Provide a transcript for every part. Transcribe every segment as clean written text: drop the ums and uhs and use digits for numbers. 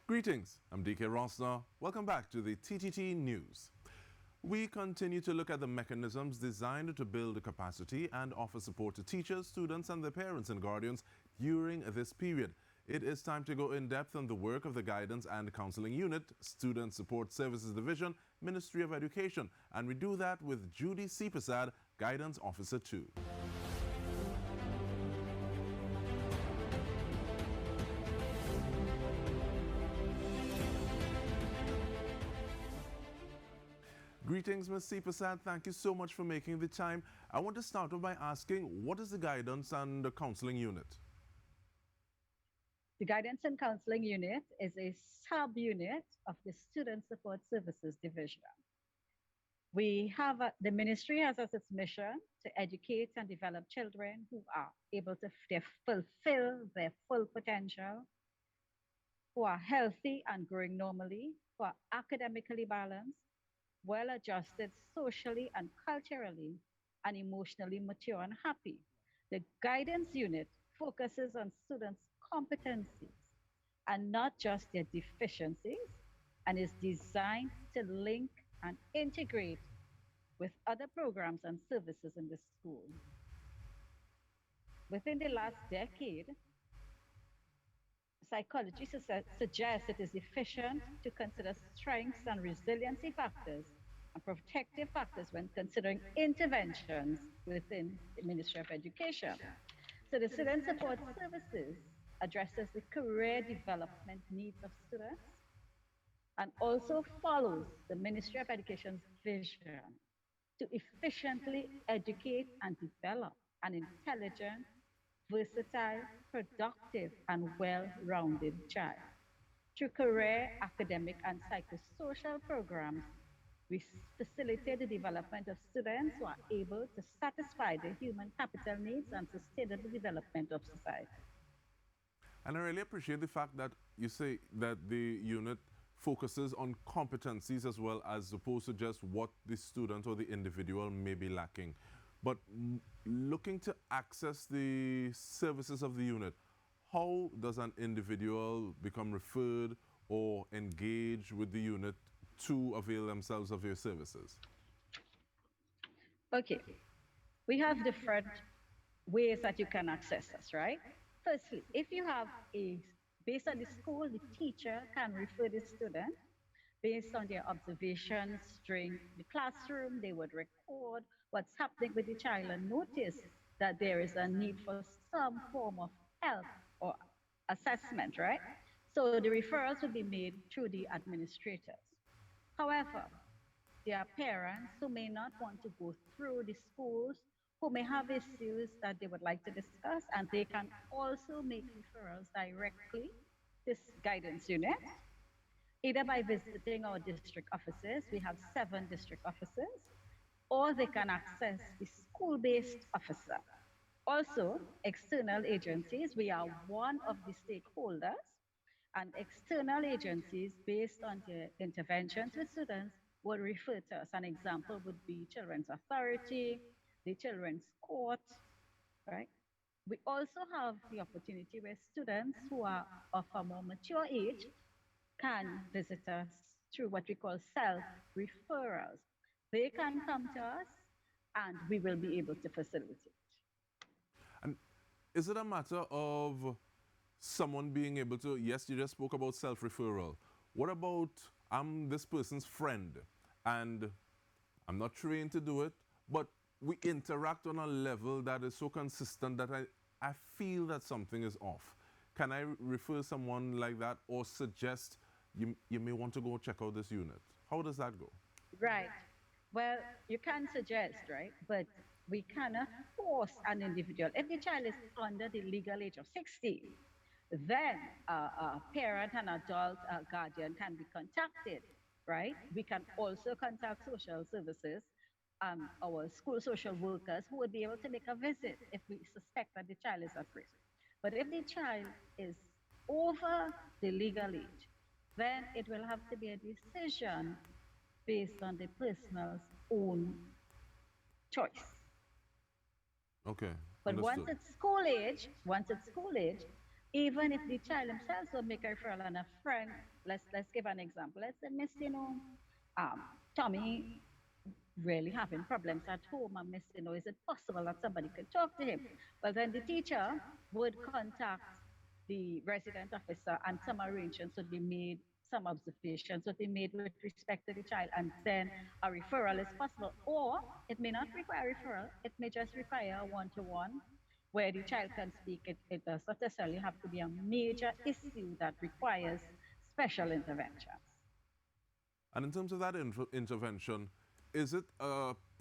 Greetings, I'm Dike Rostant. Welcome back to the TTT News. We continue to look at the mechanisms designed to build capacity and offer support to teachers, students and their parents and guardians during this period. It is time to go in depth on the work of the Guidance and Counselling Unit, Student Support Services Division, Ministry of Education, and we do that with Judy C. Prasad, Guidance Officer 2. Greetings, Ms. C. Prasad. Thank you so much for making the time. I want to start off by asking, what is the Guidance and the Counselling Unit? The Guidance and Counselling Unit is a sub-unit of the Student Support Services Division. The ministry has as its mission to educate and develop children who are able to fulfill their full potential, who are healthy and growing normally, who are academically balanced, well-adjusted socially and culturally, and emotionally mature and happy. The Guidance Unit focuses on students' competencies and not just their deficiencies, and is designed to link and integrate with other programs and services in the school. Within the last decade, psychology suggests it is efficient to consider strengths and resiliency factors and protective factors when considering interventions within the Ministry of Education. So the Student Support Services addresses the career development needs of students and also follows the Ministry of Education's vision to efficiently educate and develop an intelligent, versatile, productive, and well-rounded child. Through career, academic, and psychosocial programs, we facilitate the development of students who are able to satisfy the human capital needs and sustain the development of society. And I really appreciate the fact that you say that the unit focuses on competencies as well as opposed to just what the student or the individual may be lacking. But looking to access the services of the unit, how does an individual become referred or engage with the unit to avail themselves of your services? Okay, we have different ways that you can access us, right? Firstly, if you have based on the school, the teacher can refer the student based on their observations during the classroom. They would record what's happening with the child and notice that there is a need for some form of help or assessment, right? So the referrals would be made through the administrators. However, there are parents who may not want to go through the schools, who may have issues that they would like to discuss, and they can also make referrals directly to this guidance unit, either by visiting our district offices. We have 7 district offices, or they can access the school-based officer. Also, external agencies, we are one of the stakeholders, and external agencies, based on their interventions with students, would refer to us. An example would be Children's Authority, the Children's Court, right? We also have the opportunity where students who are of a more mature age can visit us through what we call self-referrals. They can come to us and we will be able to facilitate. And is it a matter of someone being able to, yes, you just spoke about self-referral. What about, I'm this person's friend and I'm not trained to do it, but we interact on a level that is so consistent that I feel that something is off. Can I refer someone like that or suggest you may want to go check out this unit? How does that go? Right. Well, you can suggest, right? But we cannot force an individual. If the child is under the legal age of 16, then a parent and adult guardian can be contacted, right? We can also contact social services, our school social workers who would be able to make a visit if we suspect that the child is at risk. But if the child is over the legal age, then it will have to be a decision based on the person's own choice. Okay, But understood. once it's school age, Even if the child themselves will make a referral and a friend, let's give an example. Let's say, Miss, um, Tommy really having problems at home, and Miss, is it possible that somebody could talk to him? Well, then the teacher would contact the resident officer, and some arrangements would be made, some observations would be made with respect to the child, and then a referral is possible. Or it may not require referral, it may just require a one-to-one where the child can speak. It does not necessarily have to be a major issue that requires special interventions. And in terms of that intervention, is it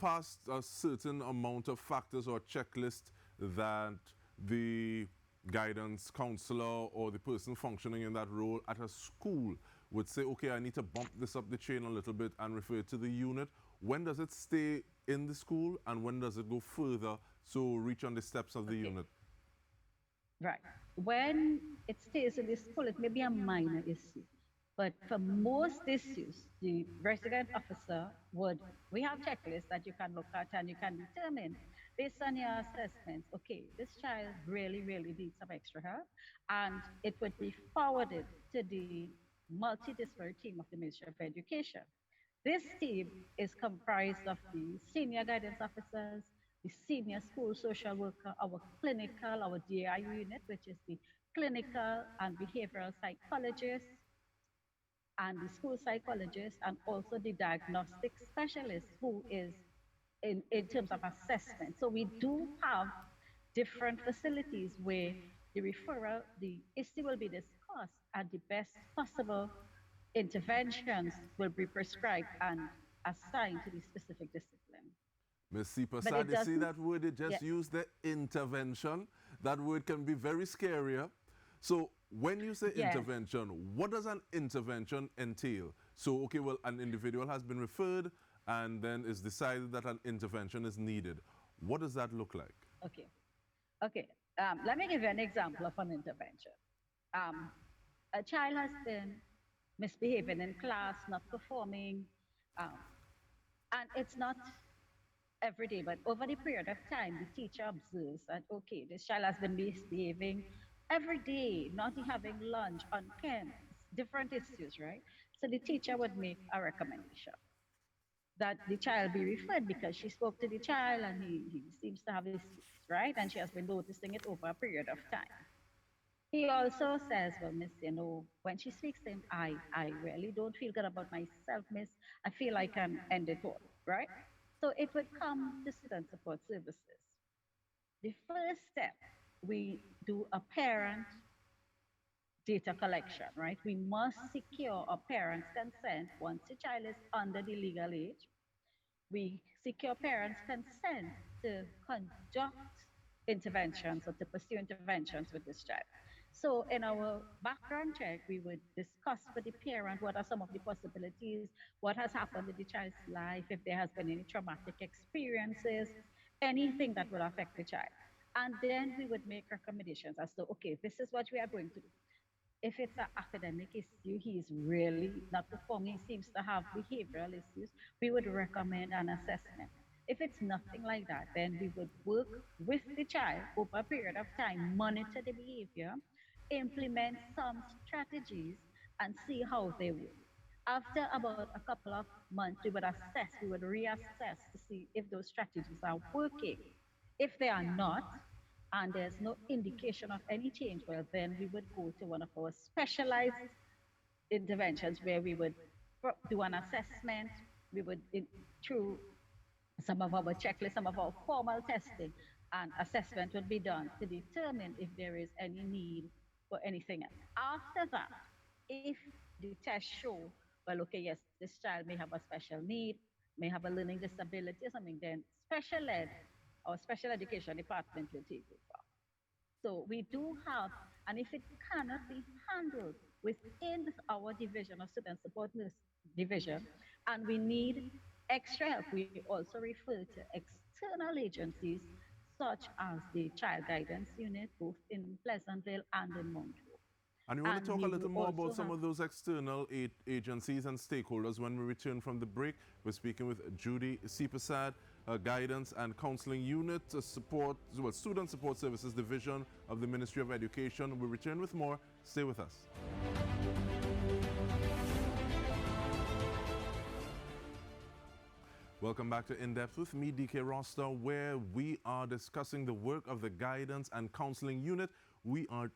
past a certain amount of factors or checklist that the guidance counselor or the person functioning in that role at a school would say, okay, I need to bump this up the chain a little bit and refer it to the unit? When does it stay in the school and when does it go further, so reach on the steps of the Okay, unit? right. When it stays in the school, it may be a minor issue. But for most issues, the resident officer would, we have checklists that you can look at and you can determine based on your assessments, okay, this child really, really needs some extra help. And it would be forwarded to the multidisciplinary team of the Ministry of Education. This team is comprised of the senior guidance officers, the senior school social worker, our clinical, our DIU unit, which is the clinical and behavioral psychologist, and the school psychologist, and also the diagnostic specialist who is in terms of assessment. So we do have different facilities where the referral, the issue will be discussed, and the best possible interventions will be prescribed and assigned to the specific discipline. Ms. But Sipasad, it you see doesn't, that word? It yeah, just used the intervention. That word can be very scarier. So when you say yes, intervention, what does an intervention entail? So, okay, well, an individual has been referred and then it's decided that an intervention is needed. What does that look like? okay, okay. Let me give you an example of an intervention. Um, a child has been misbehaving in class, not performing, um, and it's not every day, but over the period of time, the teacher observes that, okay, this child has been misbehaving every day, not having lunch on campus, different issues, right? So the teacher would make a recommendation that the child be referred because she spoke to the child and he seems to have issues, right? And she has been noticing it over a period of time. He also says, well, Miss, when she speaks to him, I really don't feel good about myself, Miss. I feel I can end it all, right? So it would come to student support services. The first step, we do a parent data collection, right? We must secure a parent's consent once the child is under the legal age. We secure parents' consent to conduct interventions or to pursue interventions with this child. So in our background check, we would discuss with the parent what are some of the possibilities, what has happened in the child's life, if there has been any traumatic experiences, anything that will affect the child. And then we would make recommendations as to, okay, this is what we are going to do. If it's an academic issue, he's really not performing, he seems to have behavioral issues, we would recommend an assessment. If it's nothing like that, then we would work with the child over a period of time, monitor the behavior, implement some strategies, and see how they work. After about a couple of months, we would assess, we would reassess to see if those strategies are working. If they are not, and there's no indication of any change, well, then we would go to one of our specialized interventions where we would do an assessment. We would, through some of our checklists, some of our formal testing, and assessment would be done to determine if there is any need for anything else. After that, if the tests show, well, okay, yes, this child may have a special need, may have a learning disability or something, then special ed or special education department will take over. So we do have, and if it cannot be handled within our division of student support nurse division, and we need extra help, we also refer to external agencies such as the Child Guidance Unit, both in Pleasantville and in Montrose. And we want to And talk a we will little more about also some have, of those external agencies and stakeholders when we return from the break. We're speaking with Judy Sipasad, Guidance and Counselling Unit, Student Support Services Division of the Ministry of Education. We return with more. Stay with us. Welcome back to In-Depth with me, Dike Rostant, where we are discussing the work of the Guidance and Counselling Unit. We are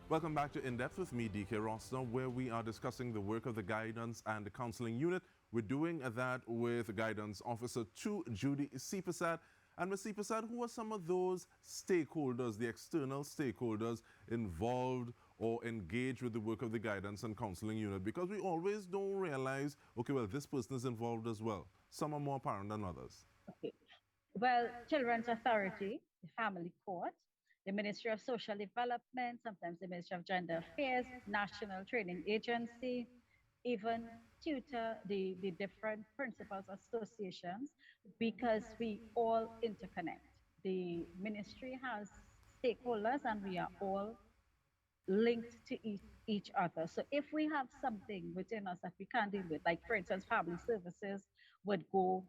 Welcome back to In-Depth with me, Dike Rostant, where we are discussing the work of the Guidance and Counselling Unit. We're doing that with Guidance Officer 2, Judy Sipasad. And Ms. Sipasad, who are some of those stakeholders, the external stakeholders involved or engaged with the work of the Guidance and Counselling Unit? Because we always don't realize, okay, well, this person is involved as well. Some are more apparent than others. Okay. Well, Children's Authority, the Family Court, the Ministry of Social Development, sometimes the Ministry of Gender Affairs, National Training Agency, even tutor the different principals associations, because we all interconnect. The ministry has stakeholders and we are all linked to each other. So if we have something within us that we can't deal with, like for instance, family services would go,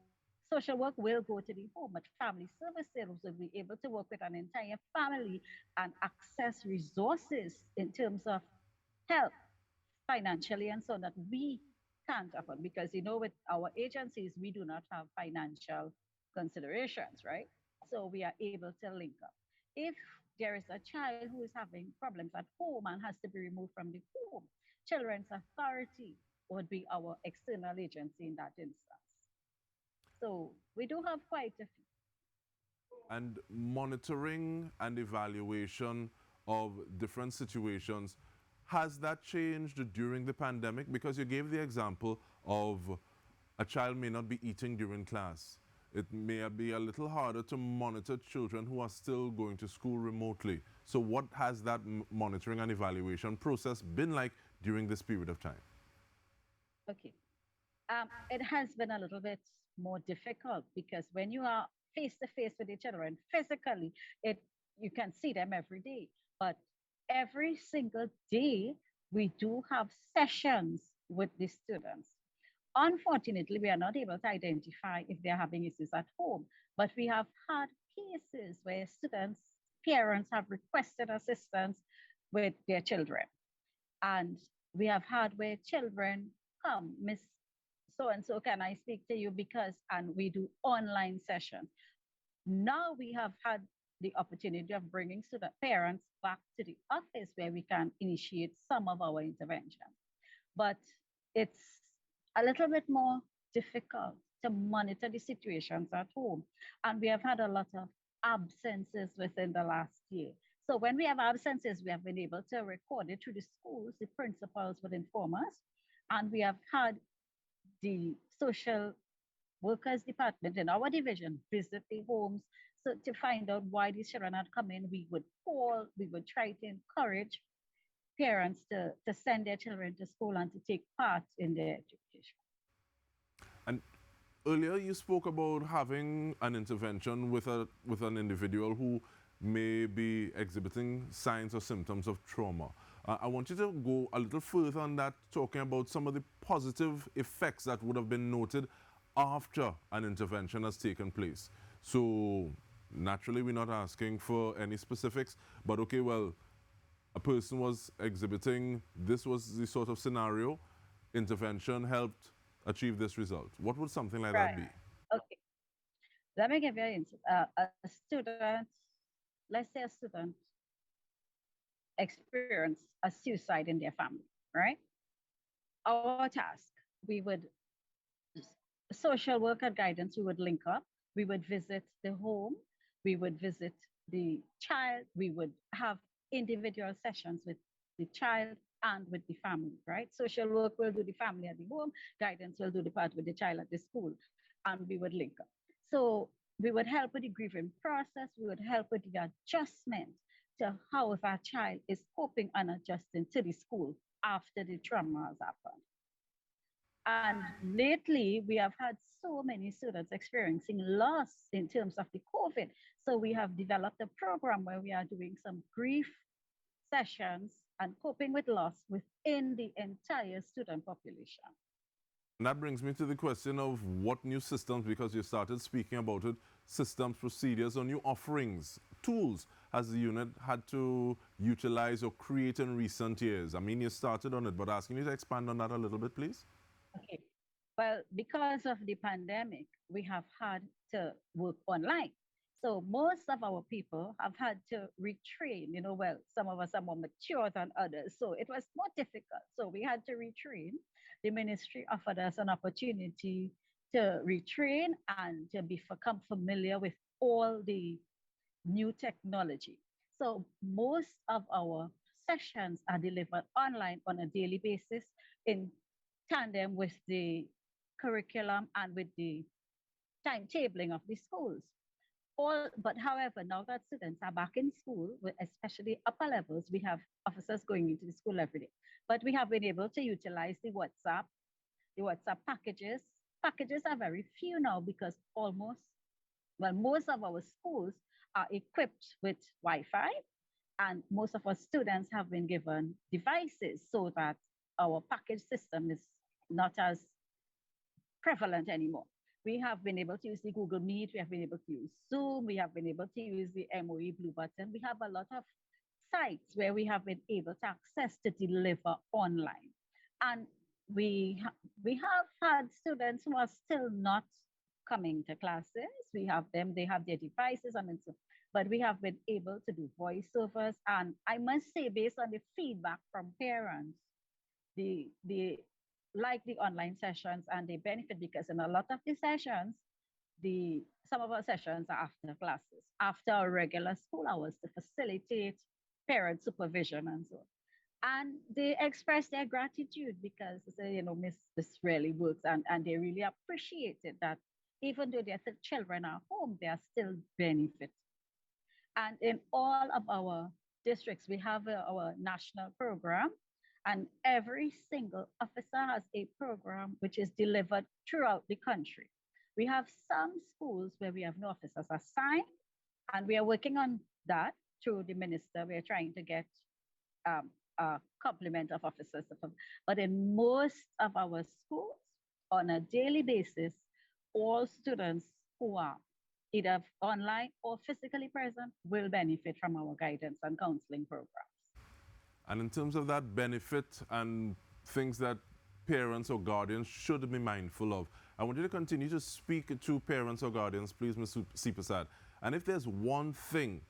social work will go to the home, but family services will be able to work with an entire family and access resources in terms of help financially and so on that we can't afford because with our agencies we do not have financial considerations, right? So we are able to link up. If there is a child who is having problems at home and has to be removed from the home, Children's Authority would be our external agency in that instance. So we do have quite a few. And monitoring and evaluation of different situations, has that changed during the pandemic? Because you gave the example of a child may not be eating during class. It may be a little harder to monitor children who are still going to school remotely. So what has that monitoring and evaluation process been like during this period of time? Okay. It has been a little bit more difficult because when you are face to face with the children physically, it you can see them every day. But every single day, we do have sessions with the students. Unfortunately, we are not able to identify if they're having issues at home, but we have had cases where students, parents have requested assistance with their children. And we have had where children come, Miss so and so, can I speak to you? Because, and we do online sessions. Now we have had the opportunity of bringing student parents back to the office where we can initiate some of our interventions. But it's a little bit more difficult to monitor the situations at home. And we have had a lot of absences within the last year. So when we have absences, we have been able to record it through the schools. The principals would inform us. And we have had the social workers department in our division visit the homes. So to find out why these children had come in, we would call, we would try to encourage parents to send their children to school and to take part in their education. And earlier you spoke about having an intervention with an individual who may be exhibiting signs or symptoms of trauma. I want you to go a little further on that, talking about some of the positive effects that would have been noted after an intervention has taken place. So naturally, we're not asking for any specifics, but okay, well, a person was exhibiting, this was the sort of scenario, intervention helped achieve this result. What would something like that be? Okay. Let me give you an instance. A student, let's say a student experience a suicide in their family, right? Our task, we would, social worker guidance, we would link up, we would visit the home, we would visit the child, we would have individual sessions with the child and with the family, right? Social work will do the family at the home, guidance will do the part with the child at the school. and we would link up. So we would help with the grieving process, we would help with the adjustment to how that child is coping and adjusting to the school after the trauma has happened. And lately, we have had so many students experiencing loss in terms of the COVID. So we have developed a program where we are doing some grief sessions and coping with loss within the entire student population. And that brings me to the question of what new systems, because you started speaking about it, systems, procedures, or new offerings, tools has the unit had to utilize or create in recent years? I mean, you started on it, but asking you to expand on that a little bit, please. Okay. Well, because of the pandemic, we have had to work online. So most of our people have had to retrain. Well, some of us are more mature than others. So it was more difficult. So we had to retrain. The ministry offered us an opportunity to retrain and to become familiar with all the new technology. So most of our sessions are delivered online on a daily basis in tandem with the curriculum and with the timetabling of the schools. But however, now that students are back in school, especially upper levels, we have officers going into the school every day. But we have been able to utilize the WhatsApp packages. Packages are very few now because most of our schools are equipped with Wi-Fi, and most of our students have been given devices so that our package system is not as prevalent anymore. We have been able to use the Google Meet, we have been able to use Zoom, we have been able to use the MOE Blue Button. We have a lot of sites where we have been able to access to deliver online. And we have had students who are still not coming to classes. We have them, they have their devices, but we have been able to do voiceovers. And I must say, based on the feedback from parents, the like the online sessions and they benefit because in a lot of the sessions, the some of our sessions are after classes, after our regular school hours to facilitate parent supervision and so on. And they express their gratitude because they say, Miss, this really works, and they really appreciate it that even though their children are home, they are still benefiting. And in all of our districts, we have our national program, and every single officer has a program which is delivered throughout the country. We have some schools where we have no officers assigned, and we are working on that through the minister. We are trying to get a complement of officers. But in most of our schools, on a daily basis, all students who are either online or physically present will benefit from our guidance and counseling programs. And in terms of that benefit and things that parents or guardians should be mindful of, I want you to continue to speak to parents or guardians, please, Ms. Sipasad. And if there's one thing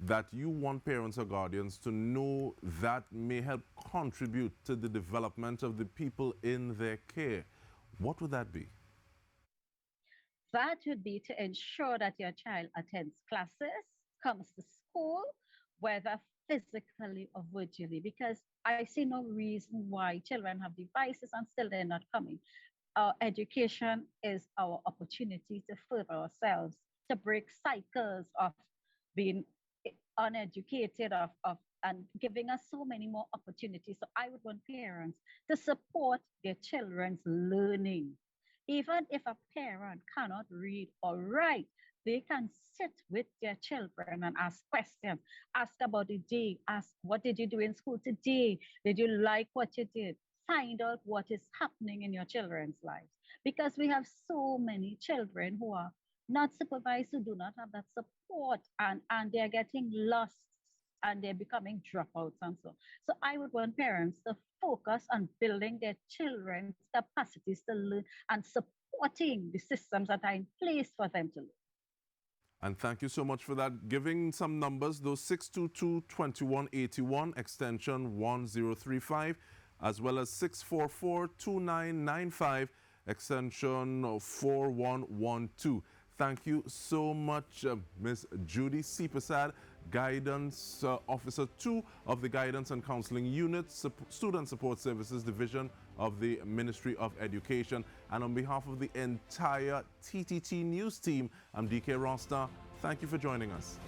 that you want parents or guardians to know that may help contribute to the development of the people in their care, what would that be? That would be to ensure that your child attends classes, comes to school, whether physically or virtually, because I see no reason why children have devices and still they're not coming. Our education is our opportunity to further ourselves, to break cycles of being uneducated, and giving us so many more opportunities. So I would want parents to support their children's learning. Even if a parent cannot read or write, they can sit with their children and ask questions, ask about the day, ask what did you do in school today? Did you like what you did? Find out what is happening in your children's lives. Because we have so many children who are not supervised, who do not have that support, and they're getting lost and they're becoming dropouts and so. So I would want parents to focus on building their children's capacities to learn and supporting the systems that are in place for them to learn. And thank you so much for that. Giving some numbers, those 622-2181, extension 1035, as well as 644-2995, extension 4112. Thank you so much, Ms. Judy Sipasad, Guidance Officer 2 of the Guidance and Counselling Unit, Student Support Services Division of the Ministry of Education. And on behalf of the entire TTT News team, I'm Dike Rostant. Thank you for joining us.